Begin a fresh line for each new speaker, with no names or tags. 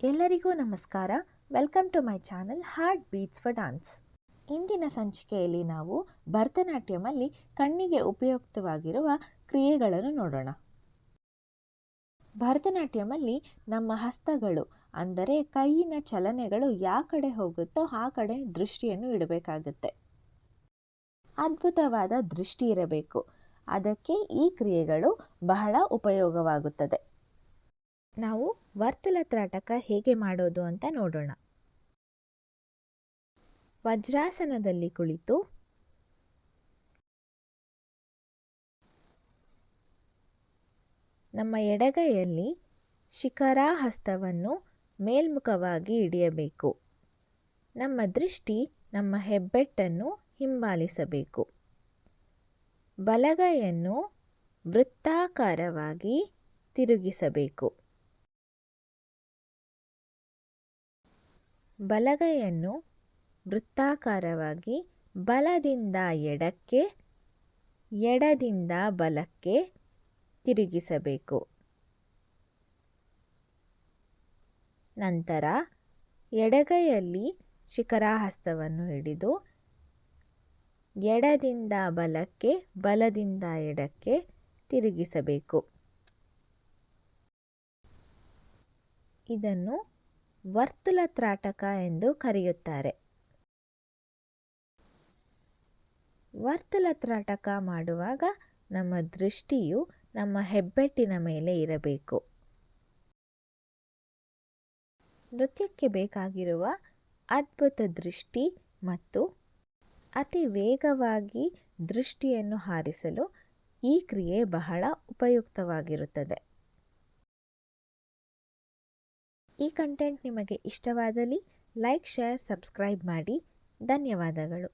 ಎಲ್ಲರಿಗೂ ನಮಸ್ಕಾರ. Welcome to my channel heart beats for dance. ಇಂದಿನ ಸಂಚಿಕೆಯಲ್ಲಿ ನಾವು ಭರತನಾಟ್ಯಮಲ್ಲಿ ಕಣ್ಣಿಗೆ ಉಪಯುಕ್ತವಾಗಿರುವ ಕ್ರಿಯೆಗಳನ್ನು ನೋಡೋಣ. ಭರತನಾಟ್ಯಮಲ್ಲಿ ನಮ್ಮ ಹಸ್ತಗಳು ಅಂದರೆ ಕೈಯಿನ ಚಲನೆಗಳು ಯಾವ ಕಡೆ ಹೋಗುತ್ತೋ ಆ ಕಡೆ ದೃಷ್ಟಿಯನ್ನು ಇಡಬೇಕಾಗುತ್ತೆ. ಅದ್ಭುತವಾದ ದೃಷ್ಟಿ ಇರಬೇಕು. ಅದಕ್ಕೆ ಈ ಕ್ರಿಯೆಗಳು ಬಹಳ ಉಪಯೋಗವಾಗುತ್ತದೆ. ನಾವು ವರ್ತುಲ ತ್ರಾಟಕ ಹೇಗೆ ಮಾಡೋದು ಅಂತ ನೋಡೋಣ. ವಜ್ರಾಸನದಲ್ಲಿ ಕುಳಿತು ನಮ್ಮ ಎಡಗೈಯಲ್ಲಿ ಶಿಖರಾಹಸ್ತವನ್ನು ಮೇಲ್ಮುಖವಾಗಿ ಹಿಡಿಯಬೇಕು. ನಮ್ಮ ದೃಷ್ಟಿ ನಮ್ಮ ಹೆಬ್ಬೆಟ್ಟನ್ನು ಹಿಂಬಾಲಿಸಬೇಕು. ಬಲಗೈಯನ್ನು ವೃತ್ತಾಕಾರವಾಗಿ ತಿರುಗಿಸಬೇಕು. ಬಲಗೈಯನ್ನು ವೃತ್ತಾಕಾರವಾಗಿ ಬಲದಿಂದ ಎಡಕ್ಕೆ, ಎಡದಿಂದ ಬಲಕ್ಕೆ ತಿರುಗಿಸಬೇಕು. ನಂತರ ಎಡಗೈಯಲ್ಲಿ ಶಿಖರಾಹಸ್ತವನ್ನು ಹಿಡಿದು ಎಡದಿಂದ ಬಲಕ್ಕೆ, ಬಲದಿಂದ ಎಡಕ್ಕೆ ತಿರುಗಿಸಬೇಕು. ಇದನ್ನು ವರ್ತುಲ ತ್ರಾಟಕ ಎಂದು ಕರೆಯುತ್ತಾರೆ. ವರ್ತುಲ ತ್ರಾಟಕ ಮಾಡುವಾಗ ನಮ್ಮ ದೃಷ್ಟಿಯು ನಮ್ಮ ಹೆಬ್ಬೆಟ್ಟಿನ ಮೇಲೆ ಇರಬೇಕು. ನೃತ್ಯಕ್ಕೆ ಬೇಕಾಗಿರುವ ಅದ್ಭುತ ದೃಷ್ಟಿ ಮತ್ತು ಅತಿ ವೇಗವಾಗಿ ದೃಷ್ಟಿಯನ್ನು ಹಾರಿಸಲು ಈ ಕ್ರಿಯೆ ಬಹಳ ಉಪಯುಕ್ತವಾಗಿರುತ್ತದೆ. ಈ ಕಂಟೆಂಟ್ ನಿಮಗೆ ಇಷ್ಟವಾದಲ್ಲಿ ಲೈಕ್, ಶೇರ್, ಸಬ್ಸ್ಕ್ರೈಬ್ ಮಾಡಿ. ಧನ್ಯವಾದಗಳು.